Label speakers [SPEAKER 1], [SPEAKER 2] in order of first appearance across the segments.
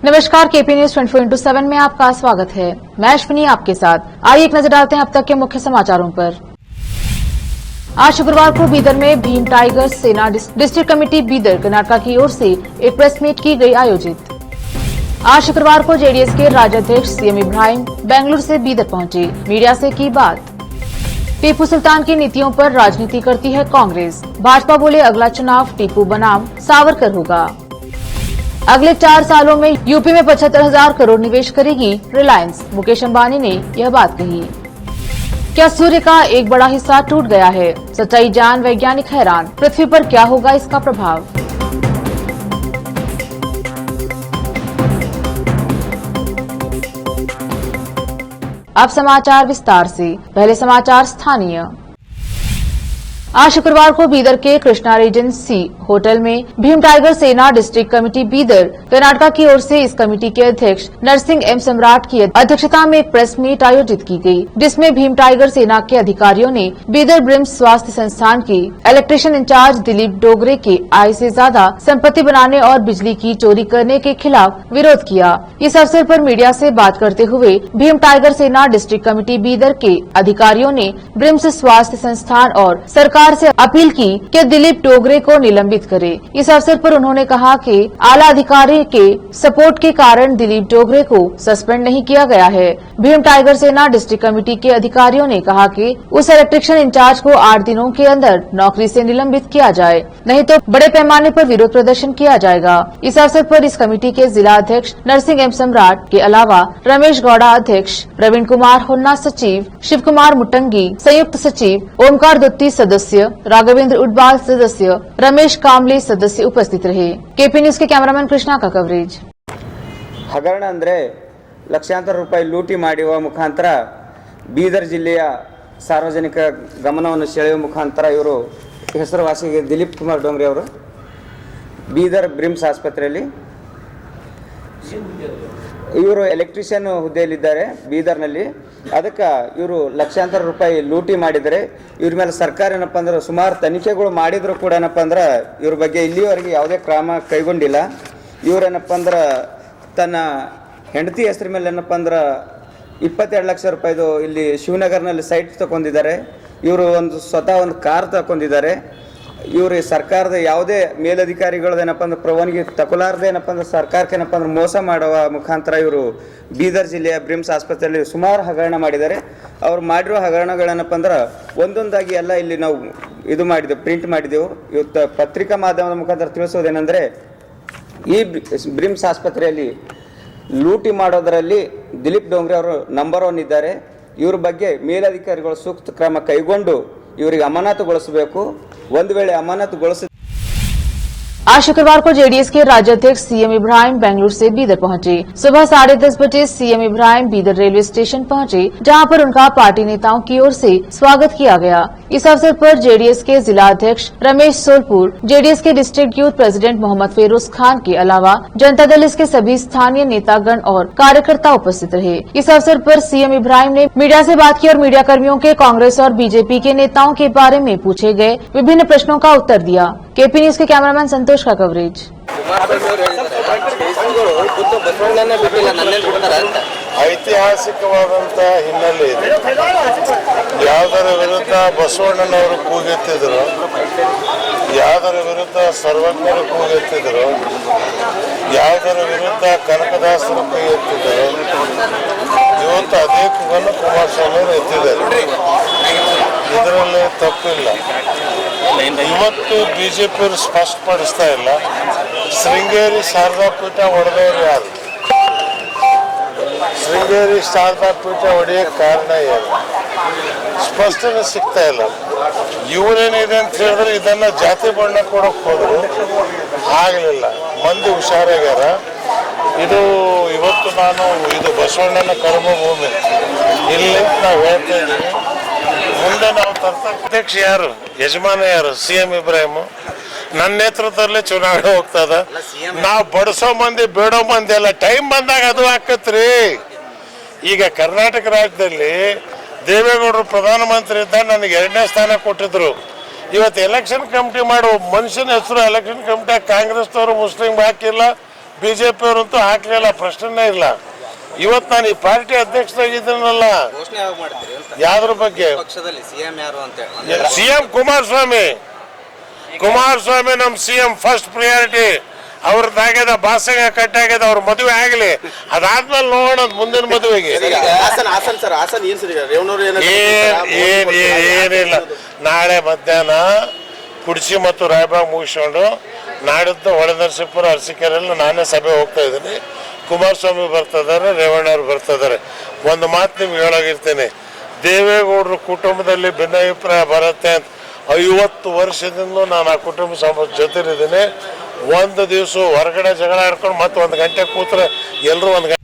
[SPEAKER 1] नमस्कार, KP news 24/7 में आपका स्वागत है। मैं अश्विनी आपके साथ। आइए एक नजर डालते हैं अब तक के मुख्य समाचारों पर। आज शुक्रवार को बीदर में भीम टाइगर सेना डिस्ट्रिक्ट कमेटी बीदर कर्नाटक की ओर से एक प्रेस मीट की गई आयोजित। आज शुक्रवार को जेडीएस के राज्याध्यक्ष सीएम इब्राहिम बेंगलुरु से बीदर पहुंचे, मीडिया से की बात। टीपू सुल्तान की नीतियों पर राजनीति करती है कांग्रेस, भाजपा बोले अगला चुनाव टीपू बनाम सावरकर होगा। अगले 4 सालों में यूपी में 75,000 करोड़ निवेश करेगी रिलायंस, मुकेश अंबानी ने यह बात कही। क्या सूर्य का एक बड़ा हिस्सा टूट गया है? सच्चाई जान वैज्ञानिक हैरान, पृथ्वी पर क्या होगा इसका प्रभाव। अब समाचार विस्तार से। पहले समाचार स्थानीय। आज शुक्रवार को बीदर के कृष्णा रेजेंसी होटल में भीम टाइगर सेना डिस्ट्रिक्ट कमेटी बीदर कर्नाटक की ओर से इस कमेटी के अध्यक्ष नरसिंह एम सम्राट की अध्यक्षता में एक प्रेस मीट आयोजित की गई, जिसमें भीम टाइगर सेना के अधिकारियों ने बीदर ब्रिम्स स्वास्थ्य संस्थान के इलेक्ट्रिशियन इंचार्ज दिलीप डोगरे के आय से ज्यादा संपत्ति बनाने और बिजली की चोरी करने के खिलाफ विरोध किया। इस अवसर पर मीडिया से बात करते हुए भीम टाइगर सेना डिस्ट्रिक्ट कमेटी बीदर के अधिकारियों ने ब्रिम्स स्वास्थ्य संस्थान और सरकार से अपील की कि दिलीप डोगरे को निलंबित करे। इस अवसर पर उन्होंने कहा कि आला अधिकारी के सपोर्ट के कारण दिलीप डोगरे को सस्पेंड नहीं किया गया है। भीम टाइगर सेना डिस्ट्रिक्ट कमेटी के अधिकारियों ने कहा कि उस इलेक्ट्रिशियन इंचार्ज को 8 दिनों के अंदर नौकरी से निलंबित किया जाए, नहीं तो बड़े पैमाने पर विरोध प्रदर्शन किया जाएगा। इस अवसर पर इस कमेटी के जिला अध्यक्ष नरसिंह एम सम्राट के अलावा रमेश गौड़ा अध्यक्ष, प्रवीण कुमार होन्ना सचिव, शिव कुमार मुटंगी संयुक्त सचिव, ओमकार दुत्ती सदस्य, राघवेंद्र उडबाल सदस्य, रमेश कामले सदस्य उपस्थित रहे। केपी न्यूज के कैमरामैन कृष्णा का कवरेज।
[SPEAKER 2] ಹಗರಣ ಅಂದರೆ ಲಕ್ಷಾಂತರ ರೂಪಾಯಿ ಲೂಟಿ ಮಾಡುವ ಮುಖಾಂತರ ಬೀದರ್ ಜಿಲ್ಲೆಯ ಸಾರ್ವಜನಿಕ ಗಮನವನ್ನು ಸೆಳೆಯುವ ಮುಖಾಂತರ ಇವರು ಹೆಸರುವಾಸಿ ದಿಲೀಪ್ ಕುಮಾರ್ ಡೋಂಗ್ರೆ ಅವರು ಬೀದರ್ ಬ್ರಿಮ್ಸ್ ಆಸ್ಪತ್ರೆಯಲ್ಲಿ ಇವರು ಎಲೆಕ್ಟ್ರಿಷಿಯನ್ ಹುದ್ದೆಯಲ್ಲಿದ್ದಾರೆ ಬೀದರ್ನಲ್ಲಿ. ಅದಕ್ಕೆ ಇವರು ಲಕ್ಷಾಂತರ ರೂಪಾಯಿ ಲೂಟಿ ಮಾಡಿದರೆ ಇವ್ರ ಮೇಲೆ ಸರ್ಕಾರ ಏನಪ್ಪ ಅಂದ್ರೆ ಸುಮಾರು ತನಿಖೆಗಳು ಮಾಡಿದ್ರು ಕೂಡ ಏನಪ್ಪ ಅಂದ್ರೆ ಇವ್ರ ಬಗ್ಗೆ ಇಲ್ಲಿವರೆಗೆ ಯಾವುದೇ ಕ್ರಮ ಕೈಗೊಂಡಿಲ್ಲ. ಇವರೇನಪ್ಪ ಅಂದ್ರೆ ತನ್ನ ಹೆಂಡತಿ ಹೆಸರ ಮೇಲೆ ಏನಪ್ಪ ಅಂದ್ರೆ 22 ಲಕ್ಷ ರೂಪಾಯಿದು ಇಲ್ಲಿ ಶಿವನಗರ್ನಲ್ಲಿ ಸೈಟ್ ತಗೊಂಡಿದ್ದಾರೆ. ಇವರು ಸ್ವತಃ ಒಂದು ಕಾರ್ ತಗೊಂಡಿದ್ದಾರೆ. ಇವರು ಸರ್ಕಾರದ ಯಾವುದೇ ಮೇಲಧಿಕಾರಿಗಳದೇನಪ್ಪ ಅಂದ್ರೆ ಪರವಾನಗಿ ತಗೊಲಾರ್ದೆ ಏನಪ್ಪ ಅಂದ್ರೆ ಸರ್ಕಾರಕ್ಕೆ ಏನಪ್ಪ ಅಂದ್ರೆ ಮೋಸ ಮಾಡುವ ಮುಖಾಂತರ ಇವರು ಬೀದರ್ ಜಿಲ್ಲೆಯ ಬ್ರಿಮ್ಸ್ ಆಸ್ಪತ್ರೆಯಲ್ಲಿ ಸುಮಾರು ಹಗರಣ ಮಾಡಿದ್ದಾರೆ. ಅವ್ರು ಮಾಡಿರೋ ಹಗರಣಗಳೇನಪ್ಪ ಅಂದ್ರೆ ಒಂದೊಂದಾಗಿ ಎಲ್ಲ ಇಲ್ಲಿ ನಾವು ಇದು ಮಾಡಿದೆವು, ಪ್ರಿಂಟ್ ಮಾಡಿದೆವು. ಇವತ್ತು ಪತ್ರಿಕಾ ಮಾಧ್ಯಮದ ಮುಖಾಂತರ ತಿಳಿಸೋದೇನೆಂದರೆ, ಈ ಬ್ರಿಮ್ಸ್ ಆಸ್ಪತ್ರೆಯಲ್ಲಿ ಲೂಟಿ ಮಾಡೋದರಲ್ಲಿ ದಿಲೀಪ್ ಡೋಂಗ್ರೆ ಅವರು ನಂಬರ್ 1 ಇದ್ದಾರೆ. ಇವ್ರ ಬಗ್ಗೆ ಮೇಲಧಿಕಾರಿಗಳು ಸೂಕ್ತ ಕ್ರಮ ಕೈಗೊಂಡು ಇವರಿಗೆ ಅಮಾನತುಗೊಳಿಸಬೇಕು. ಒಂದು ವೇಳೆ ಅಮಾನತುಗೊಳಿಸ
[SPEAKER 1] आज शुक्रवार को जेडीएस के राज्याध्यक्ष सीएम इब्राहिम बेंगलुरु से बीदर पहुंचे। सुबह 10:30 बजे CM Ibrahim Bidar railway station पहुंचे, जहां पर उनका पार्टी नेताओं की ओर से स्वागत किया गया। इस अवसर पर जेडीएस के जिला अध्यक्ष रमेश सोलपुर, जेडीएस के district youth president Mohammad Feroz Khan के अलावा जनता दल के सभी स्थानीय नेतागण और कार्यकर्ता उपस्थित रहे। इस अवसर पर सीएम इब्राहिम ने मीडिया से बात की और मीडिया कर्मियों के कांग्रेस और बीजेपी के नेताओं के बारे में पूछे गए विभिन्न प्रश्नों का उत्तर दिया। केपी न्यूज के कैमरामैन संतोष का कवरेज।
[SPEAKER 3] ಐತಿಹಾಸಿಕವಾದಂತಹ ಹಿನ್ನೆಲೆ ಇದೆ. ಯಾವುದರ ವಿರುದ್ಧ ಬಸವಣ್ಣನವರು ಕೂಗೆತ್ತಿದ್ರು, ಯಾವುದರ ವಿರುದ್ಧ ಸರ್ವಜ್ಞರು ಕೂಗೆತ್ತಿದ್ರು, ಯಾವುದರ ವಿರುದ್ಧ ಕನಕದಾಸರು ಕೈ ಎತ್ತಿದ್ರು, ಇವತ್ತು ಅದೇ ಕೂಗನ್ನು ಕುಮಾರಸ್ವಾಮಿ ಅವರು ಎತ್ತಿದ್ದಾರೆ. ಇದರಲ್ಲಿ ತಪ್ಪಿಲ್ಲ. ಇವತ್ತು ಬಿಜೆಪಿಯವರು ಸ್ಪಷ್ಟಪಡಿಸ್ತಾ ಇಲ್ಲ ಶೃಂಗೇರಿ ಶಾರದಾ ಪೀಠ ಒಡೆದವರು ಯಾರು, ಶೃಂಗೇರಿ ಶಾರದಾ ಪೀಠ ಒಡೆಯಕ್ಕೆ ಕಾರಣ ಏನು, ಸ್ಪಷ್ಟನೆ ಸಿಗ್ತಾ ಇಲ್ಲ. ಇವರೇನಿದೆ ಅಂತ ಹೇಳಿದ್ರೆ ಇದನ್ನ ಜಾತಿ ಬಣ್ಣ ಕೊಡೋಕೆ ಹೋದ್ರು, ಆಗಲಿಲ್ಲ. ಮಂದಿ ಹುಷಾರಾಗ್ಯಾರ. ಇದು ಇವತ್ತು ಇದು ಬಸವಣ್ಣನ ಕರ್ಮಭೂಮಿ, ಇಲ್ಲಿ ನಾವು ಹೇಳ್ತಾ ಇದ್ದೀವಿ. ಮುಂದೆ ನಾವು ಅಧ್ಯಕ್ಷ ಯಾರು, ಯಜಮಾನ ಯಾರು, ಸಿಎಂ ಇಬ್ರಾಹಿಂ. ನನ್ನ ನೇತೃತ್ವದಲ್ಲೇ ಚುನಾವಣೆ ಹೋಗ್ತದ. ನಾವು ಬಡಿಸೋ ಮಂದಿ ಬೇಡೋ ಮಂದಿ ಎಲ್ಲ ಟೈಮ್ ಬಂದಾಗ ಅದು ಹಾಕತ್ರಿ. ಈಗ ಕರ್ನಾಟಕ ರಾಜ್ಯದಲ್ಲಿ ದೇವೇಗೌಡರು ಪ್ರಧಾನಮಂತ್ರಿ ಇದ್ದಾಗ ನನಗೆ 2ನೇ ಸ್ಥಾನ ಕೊಟ್ಟಿದ್ರು. ಇವತ್ತು ಎಲೆಕ್ಷನ್ ಕಮಿಟಿ ಮಾಡೋ ಮನುಷ್ಯನ ಹೆಸರು ಎಲೆಕ್ಷನ್ ಕಮಿಟಿ ಕಾಂಗ್ರೆಸ್ನವರು ಮುಸ್ಲಿಂ ಹಾಕಿಲ್ಲ, ಬಿಜೆಪಿ ಅವರಂತೂ ಹಾಕ್ಲಿಲ್ಲ, ಪ್ರಶ್ನೆ ಇಲ್ಲ. ಇವತ್ತು ನಾನು ಈ ಪಾರ್ಟಿ ಅಧ್ಯಕ್ಷರಾಗಿದ್ದೀನಲ್ಲ,
[SPEAKER 4] ಘೋಷಣೆ ಯಾವಾಗ ಮಾಡ್ತೀರಿ ಅಂತ
[SPEAKER 3] ಯಾವ್ದ್ರ ಬಗ್ಗೆ?
[SPEAKER 4] ಪಕ್ಷದಲ್ಲಿ ಸಿಎಂ ಯಾರು ಅಂತ ಹೇಳಿ.
[SPEAKER 3] ಸಿಎಂ ಕುಮಾರಸ್ವಾಮಿ ನಮ್ ಸಿಎಂ ಫಸ್ಟ್ ಪ್ರಿಯಾರಿಟಿ. ಅವ್ರದ್ದಾಗ್ಯದ, ಭಾಷೆಗೆ ಕಟ್ಟಾಗ್ಯದ, ಅವ್ರ ಮದುವೆ ಆಗಲಿ, ಅದಾದ್ಮೇಲೆ ನೋಡೋಣ ಮುಂದಿನ ಮದುವೆಗೆ. ಏನಿಲ್ಲ, ನಾಳೆ ಮಧ್ಯಾಹ್ನ ಕುಡ್ಸಿ ಮತ್ತು ರಾಯಬಾಗ್ ಮುಗಿಸ್ಕೊಂಡು ನಾಡಿದ್ದು ಹೊಳೆನರಸೀಪುರ ಅರಸೀಕೆರೆಯಲ್ಲಿ ನಾನೇ ಸಭೆ ಹೋಗ್ತಾ ಇದ್ದೀನಿ. ಕುಮಾರಸ್ವಾಮಿ ಬರ್ತಿದ್ದಾರೆ, ರೇವಣ್ಣವ್ರು ಬರ್ತಿದ್ದಾರೆ. ಒಂದು ಮಾತು ನಿಮ್ಗೆ ಹೇಳೋಗಿರ್ತೀನಿ, ದೇವೇಗೌಡರ ಕುಟುಂಬದಲ್ಲಿ ಭಿನ್ನಾಭಿಪ್ರಾಯ ಬರುತ್ತೆ ಅಂತ 50 ವರ್ಷದಿಂದಲೂ ನಾನು ಆ ಕುಟುಂಬ ಜೊತೆಲಿದ್ದೀನಿ. ಒಂದು ದಿವಸ ಹೊರಗಡೆ ಜಗಳ ಆಡ್ಕೊಂಡು ಮತ್ತೆ 1 ಗಂಟೆ ಕೂತ್ರೆ ಎಲ್ಲರೂ 1 ಗಂಟೆ.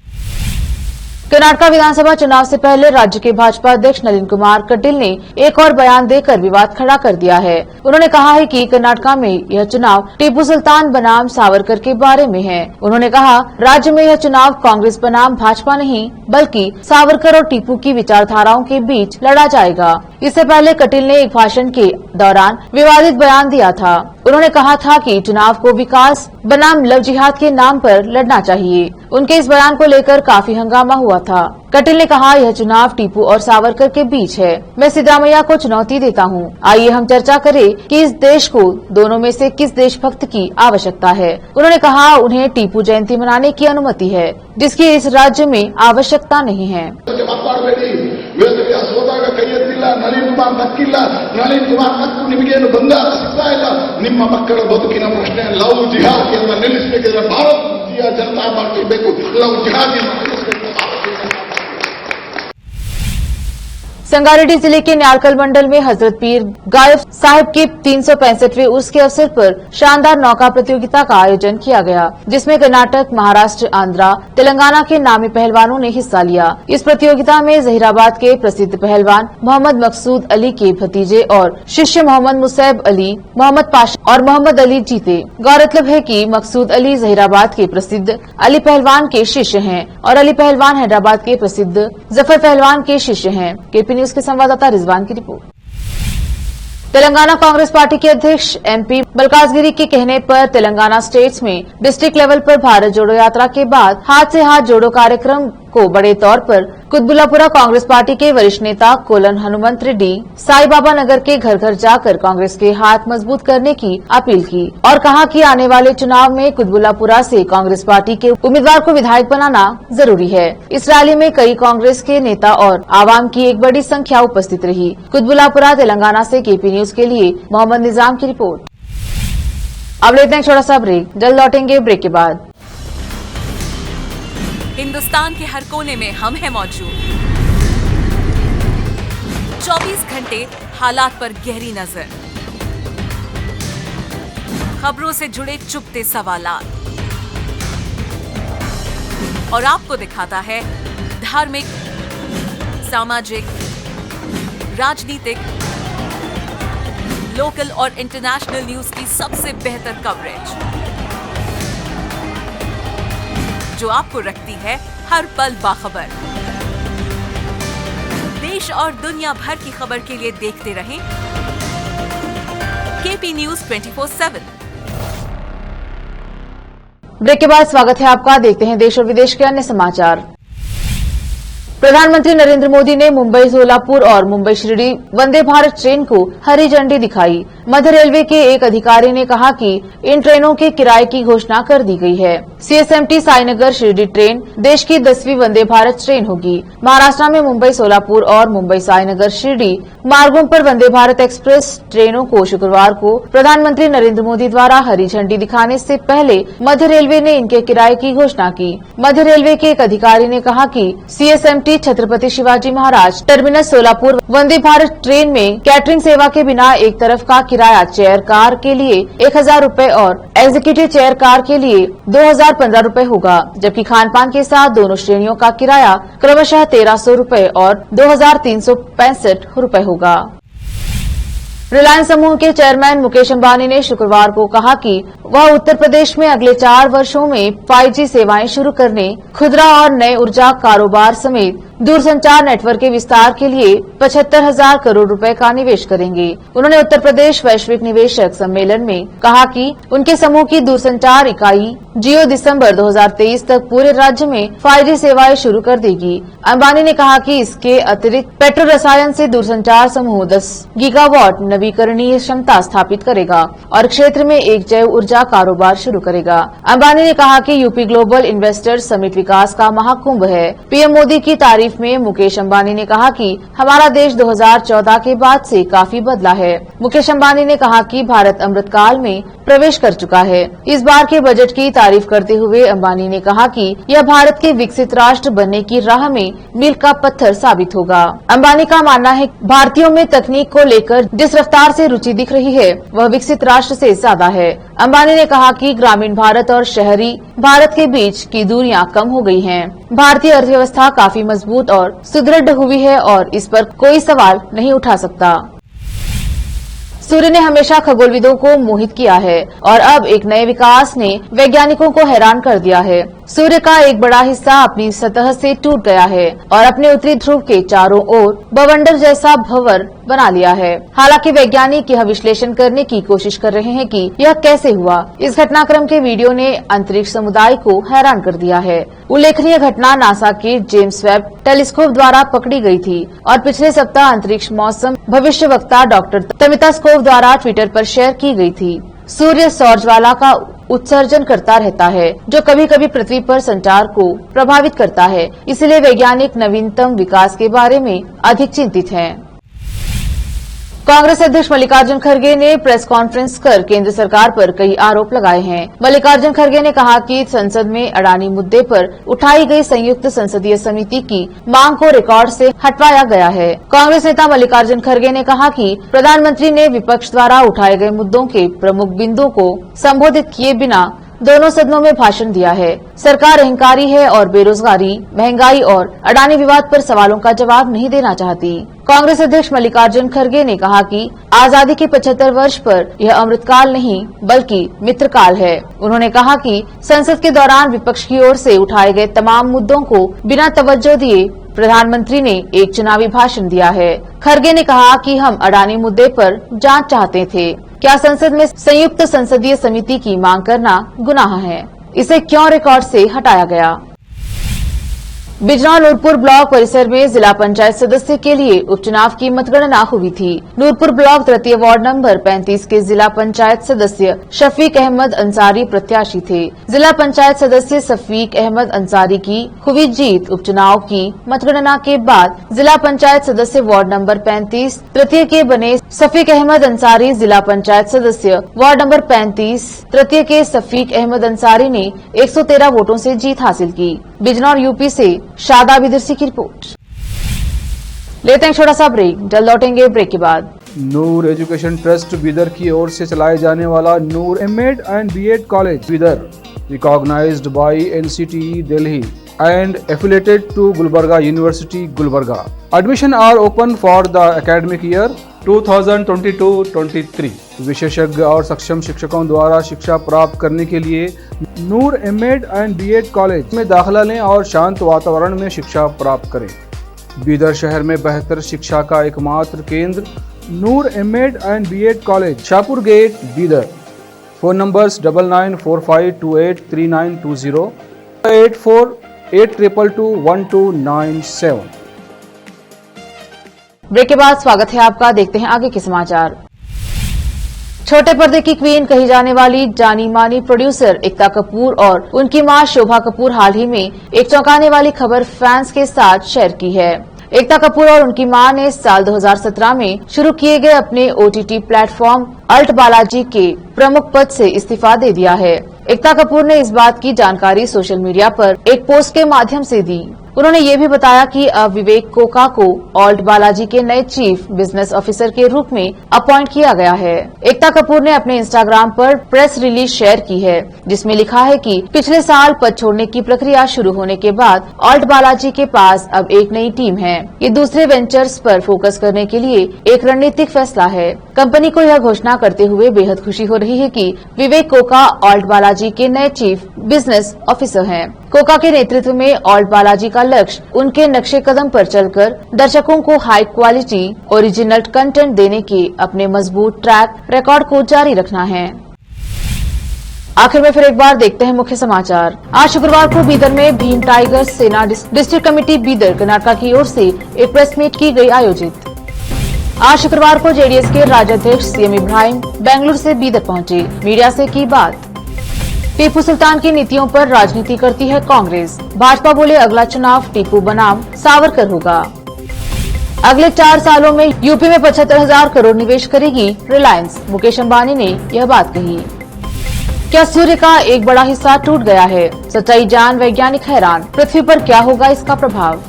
[SPEAKER 1] कर्नाटक विधानसभा चुनाव से पहले राज्य के भाजपा अध्यक्ष नलिन कुमार कटील ने एक और बयान देकर विवाद खड़ा कर दिया है। उन्होंने कहा है कि कर्नाटक में यह चुनाव टीपू सुल्तान बनाम सावरकर के बारे में है। उन्होंने कहा, राज्य में यह चुनाव कांग्रेस बनाम भाजपा नहीं बल्कि सावरकर और टीपू की विचारधाराओं के बीच लड़ा जाएगा। इससे पहले कटील ने एक भाषण के दौरान विवादित बयान दिया था। उन्होंने कहा था कि चुनाव को विकास बनाम लव जिहाद के नाम पर लड़ना चाहिए। उनके इस बयान को लेकर काफी हंगामा हुआ था। कटील ने कहा, यह चुनाव टीपू और सावरकर के बीच है। मैं सिद्धरामैया को चुनौती देता हूँ। आइए हम चर्चा करें कि इस देश को दोनों में से किस देशभक्त की आवश्यकता है। उन्होंने कहा, उन्हें टीपू जयंती मनाने की अनुमति है, जिसकी इस राज्य में आवश्यकता नहीं है।
[SPEAKER 5] ನಳಿನ್ ಕುಮಾರ್ ನಕ್ಕಿಲ್ಲ, ನಳಿನ್ ಕುಮಾರ್ ನಕ್ಕು ನಿಮಗೇನು ಬಂಗಾರ ಸಿಗ್ತಾ ಇಲ್ಲ. ನಿಮ್ಮ ಮಕ್ಕಳ ಬದುಕಿನ ಪ್ರಶ್ನೆ ಲವ್ ಜಿಹಾದ್ ಅಂತ ನಿಲ್ಲಿಸಬೇಕಿದ್ರೆ ಭಾರತೀಯ ಜನತಾ ಪಾರ್ಟಿ ಬೇಕು. ಲವ್ ಜಿಹಾದ್
[SPEAKER 1] संगारेड्डी जिले के न्यारकल मंडल में हजरत पीर गायब साहिब के 365वें उर्स के अवसर पर शानदार नौका प्रतियोगिता का आयोजन किया गया, जिसमें कर्नाटक, महाराष्ट्र, आंध्रा, तेलंगाना के नामी पहलवानों ने हिस्सा लिया। इस प्रतियोगिता में जहीराबाद के प्रसिद्ध पहलवान मोहम्मद मकसूद अली के भतीजे और शिष्य मोहम्मद मुसैब अली, मोहम्मद पाशा और मोहम्मद अली जीते। गौरतलब है कि मकसूद अली जहीराबाद के प्रसिद्ध अली पहलवान के शिष्य हैं और अली पहलवान हैदराबाद के प्रसिद्ध जफर पहलवान के शिष्य हैं। केपी न्यूज के संवाददाता रिजवान की रिपोर्ट। तेलंगाना कांग्रेस पार्टी के अध्यक्ष एमपी बलकाजगिरी के कहने पर तेलंगाना स्टेट्स में डिस्ट्रिक्ट लेवल पर भारत जोड़ो यात्रा के बाद हाथ से हाथ जोड़ो कार्यक्रम को बड़े तौर पर कुतबुल्लापुरा कांग्रेस पार्टी के वरिष्ठ नेता कोलन हनुमंत रेड्डी साई बाबा नगर के घर घर जाकर कांग्रेस के हाथ मजबूत करने की अपील की और कहा कि आने वाले चुनाव में कुतबुल्लापुरा से कांग्रेस पार्टी के उम्मीदवार को विधायक बनाना जरूरी है। इस रैली में कई कांग्रेस के नेता और आवाम की एक बड़ी संख्या उपस्थित रही। कुतबुल्लापुरा, तेलंगाना से केपी न्यूज के लिए मोहम्मद निजाम की रिपोर्ट। अब लेते हैं छोटा सा ब्रेक, जल्द लौटेंगे ब्रेक के बाद।
[SPEAKER 6] हिंदुस्तान के हर कोने में हम हैं मौजूद। 24 घंटे हालात पर गहरी नजर, खबरों से जुड़े चुपते सवालात और आपको दिखाता है धार्मिक, सामाजिक, राजनीतिक, लोकल और इंटरनेशनल न्यूज की सबसे बेहतर कवरेज, जो आपको रखती है हर पल बाखबर। देश और दुनिया भर की खबर के लिए देखते रहें केपी न्यूज 24/7।
[SPEAKER 1] ब्रेक के बाद स्वागत है आपका। देखते हैं देश और विदेश के अन्य समाचार। प्रधानमंत्री नरेंद्र मोदी ने मुंबई सोलापुर और मुंबई शिरडी वंदे भारत ट्रेन को हरी झंडी दिखाई। मध्य रेलवे के एक अधिकारी ने कहा कि इन ट्रेनों के किराए की घोषणा कर दी गई है। सीएसएमटी साईनगर शिरडी ट्रेन देश की 10वीं वंदे भारत ट्रेन होगी। महाराष्ट्र में मुंबई सोलापुर और मुंबई साईनगर शिरडी मार्गों पर वंदे भारत एक्सप्रेस ट्रेनों को शुक्रवार को प्रधानमंत्री नरेंद्र मोदी द्वारा हरी झंडी दिखाने से पहले मध्य रेलवे ने इनके किराए की घोषणा की। मध्य रेलवे के एक अधिकारी ने कहा कि CSMT Chhatrapati Shivaji Maharaj terminus Solapur Vande Bharat train में कैटरिंग सेवा के बिना एक तरफ का किराया चेयर कार के लिए 1000 रूपए और एग्जीक्यूटिव चेयर कार के लिए 2015 रूपए होगा, जबकि खान पान के साथ दोनों श्रेणियों का किराया क्रमशः 1300 रूपए और 2365 रूपए होगा। रिलायंस समूह के चेयरमैन मुकेश अंबानी ने शुक्रवार को कहा कि वह उत्तर प्रदेश में अगले 4 वर्षों में 5G सेवाएं शुरू करने, खुदरा और नए ऊर्जा कारोबार समेत दूरसंचार नेटवर्क के विस्तार के लिए 75,000 करोड़ रुपए का निवेश करेंगे। उन्होंने उत्तर प्रदेश वैश्विक निवेशक सम्मेलन में कहा कि उनके समूह की दूरसंचार इकाई जियो दिसंबर 2023 तक पूरे राज्य में 5G सेवाएं शुरू कर देगी। अंबानी ने कहा कि इसके अतिरिक्त पेट्रो रसायन से दूरसंचार समूह 10 गीगावाट नवीकरणीय क्षमता स्थापित करेगा और क्षेत्र में एक जैव ऊर्जा कारोबार शुरू करेगा। अंबानी ने कहा कि यूपी ग्लोबल इन्वेस्टर्स समिट विकास का महाकुंभ है। पीएम मोदी की तारीफ में मुकेश अंबानी ने कहा कि हमारा देश 2014 के बाद से काफी बदला है। मुकेश अंबानी ने कहा कि भारत अमृतकाल में प्रवेश कर चुका है। इस बार के बजट की तारीफ करते हुए अंबानी ने कहा कि यह भारत के विकसित राष्ट्र बनने की राह में मील का पत्थर साबित होगा। अंबानी का मानना है भारतीयों में तकनीक को लेकर जिस रफ्तार से रुचि दिख रही है वह विकसित राष्ट्र से ज्यादा है। अंबानी ने कहा कि ग्रामीण भारत और शहरी भारत के बीच की दूरियां कम हो गई हैं। भारतीय अर्थव्यवस्था काफी मजबूत और सुदृढ़ हुई है और इस पर कोई सवाल नहीं उठा सकता। सूर्य ने हमेशा खगोलविदों को मोहित किया है और अब एक नए विकास ने वैज्ञानिकों को हैरान कर दिया है। सूर्य का एक बड़ा हिस्सा अपनी सतह से टूट गया है और अपने उत्तरी ध्रुव के चारों ओर बवंडर जैसा भंवर बना लिया है। हालांकि वैज्ञानिक यह विश्लेषण करने की कोशिश कर रहे हैं कि यह कैसे हुआ। इस घटनाक्रम के वीडियो ने अंतरिक्ष समुदाय को हैरान कर दिया है। उल्लेखनीय घटना नासा के जेम्स वेब टेलीस्कोप द्वारा पकड़ी गई थी और पिछले सप्ताह अंतरिक्ष मौसम भविष्यवक्ता डॉक्टर तमिता स्कोव द्वारा ट्विटर पर शेयर की गई थी। सूर्य सौर ज्वाला का उत्सर्जन करता रहता है जो कभी कभी पृथ्वी पर संचार को प्रभावित करता है। इसलिए वैज्ञानिक नवीनतम विकास के बारे में अधिक चिंतित हैं। कांग्रेस अध्यक्ष मल्लिकार्जुन खड़गे ने प्रेस कॉन्फ्रेंस कर केंद्र सरकार पर कई आरोप लगाए हैं। मल्लिकार्जुन खड़गे ने कहा कि संसद में अडानी मुद्दे पर उठाई गई संयुक्त संसदीय समिति की मांग को रिकॉर्ड से हटवाया गया है। कांग्रेस नेता मल्लिकार्जुन खड़गे ने कहा कि प्रधानमंत्री ने विपक्ष द्वारा उठाए गए मुद्दों के प्रमुख बिंदुओं को संबोधित किए बिना दोनों सदनों में भाषण दिया है। सरकार अहंकारी है और बेरोजगारी, महंगाई और अडानी विवाद पर सवालों का जवाब नहीं देना चाहती। कांग्रेस अध्यक्ष मल्लिकार्जुन खड़गे ने कहा कि आजादी के 75 वर्ष पर यह अमृतकाल नहीं बल्कि मित्रकाल है। उन्होंने कहा कि संसद के दौरान विपक्ष की ओर से उठाए गए तमाम मुद्दों को बिना तवज्जो दिए प्रधानमंत्री ने एक चुनावी भाषण दिया है। खड़गे ने कहा कि हम अडानी मुद्दे पर जांच चाहते थे। क्या संसद में संयुक्त संसदीय समिति की मांग करना गुनाह है? इसे क्यों रिकॉर्ड से हटाया गया? बिजनौर नूरपुर ब्लॉक परिसर में जिला पंचायत सदस्य के लिए उपचुनाव की मतगणना हुई थी। नूरपुर ब्लॉक तृतीय वार्ड नंबर 35 के जिला पंचायत सदस्य शफीक अहमद अंसारी प्रत्याशी थे। जिला पंचायत सदस्य शफीक अहमद अंसारी की हुई जीत। उपचुनाव की मतगणना के बाद जिला पंचायत सदस्य वार्ड नंबर 35 तृतीय के बने शफीक अहमद अंसारी जिला पंचायत सदस्य वार्ड नंबर 35 तृतीय के शफीक अहमद अंसारी ने 113 वोटों से जीत हासिल की। बिजनौर यूपी से शादाब इदरसी की रिपोर्ट। लेते हैं छोटा सा ब्रेक, जल्द लौटेंगे ब्रेक के बाद।
[SPEAKER 7] नूर एजुकेशन ट्रस्ट बीदर की ओर से चलाए जाने वाला Noor MEd and BEd college Bidar, recognised by NCTE Delhi and affiliated to Gulbarga University, Gulbarga. Admission are open for the academic year 2022-23. विशेषज्ञ और सक्षम शिक्षकों द्वारा शिक्षा प्राप्त करने के लिए नूर एमएड एंड बीएड कॉलेज में दाखिला लें और शांत वातावरण में शिक्षा प्राप्त करें। बीदर शहर में बेहतर शिक्षा का एकमात्र केंद्र Noor MEd and BEd college, Shahpur gate, Bidar. Phone numbers 9945283920 8482221297।
[SPEAKER 1] Break के बाद स्वागत है आपका। देखते हैं आगे के समाचार। छोटे पर्दे की क्वीन कही जाने वाली जानी मानी प्रोड्यूसर एकता कपूर और उनकी मां शोभा कपूर हाल ही में एक चौंकाने वाली खबर फैंस के साथ शेयर की है। एकता कपूर और उनकी मां ने साल 2017 में शुरू किए गए अपने ओटीटी प्लेटफॉर्म अल्ट बालाजी के प्रमुख पद से इस्तीफा दे दिया है। एकता कपूर ने इस बात की जानकारी सोशल मीडिया पर एक पोस्ट के माध्यम से दी। उन्होंने ये भी बताया कि अब विवेक कोका को ऑल्ट बालाजी के नए चीफ बिजनेस ऑफिसर के रूप में अपॉइंट किया गया है। एकता कपूर ने अपने इंस्टाग्राम पर प्रेस रिलीज शेयर की है जिसमें लिखा है कि पिछले साल पद छोड़ने की प्रक्रिया शुरू होने के बाद ऑल्ट बालाजी के पास अब एक नई टीम है। ये दूसरे वेंचर्स पर फोकस करने के लिए एक रणनीतिक फैसला है। कंपनी को यह घोषणा करते हुए बेहद खुशी हो रही है कि विवेक कोका ऑल्ट बालाजी के नए चीफ बिजनेस ऑफिसर हैं। कोका के नेतृत्व में ऑल्ट बालाजी का लक्ष्य उनके नक्शे कदम पर चलकर दर्शकों को हाई क्वालिटी ओरिजिनल कंटेंट देने के अपने मजबूत ट्रैक रिकॉर्ड को जारी रखना है। आखिर में फिर एक बार देखते हैं मुख्य समाचार। आज शुक्रवार को बीदर में भीम टाइगर सेना डिस्ट्रिक्ट कमेटी बीदर कर्नाटक की ओर से एक प्रेस मीट की गई आयोजित। आज शुक्रवार को जेडीएस के राज्याध्यक्ष सीएम इब्राहिम बेंगलुरु से बीदर पहुंचे, मीडिया से की बात। टीपू सुल्तान की नीतियों पर राजनीति करती है कांग्रेस, भाजपा बोले अगला चुनाव टीपू बनाम सावरकर होगा। अगले 4 सालों में यूपी में 75,000 करोड़ निवेश करेगी रिलायंस, मुकेश अंबानी ने यह बात कही। क्या सूर्य का एक बड़ा हिस्सा टूट गया है, सच्चाई जान वैज्ञानिक हैरान, पृथ्वी पर क्या होगा इसका प्रभाव।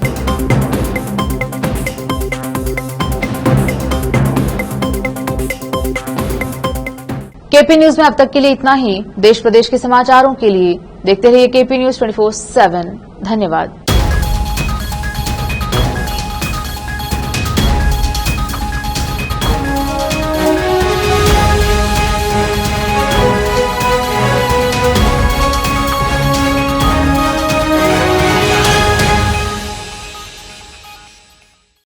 [SPEAKER 1] केपी न्यूज में अब तक के लिए इतना ही। देश प्रदेश के समाचारों के लिए देखते रहिए केपी न्यूज 24/7। धन्यवाद।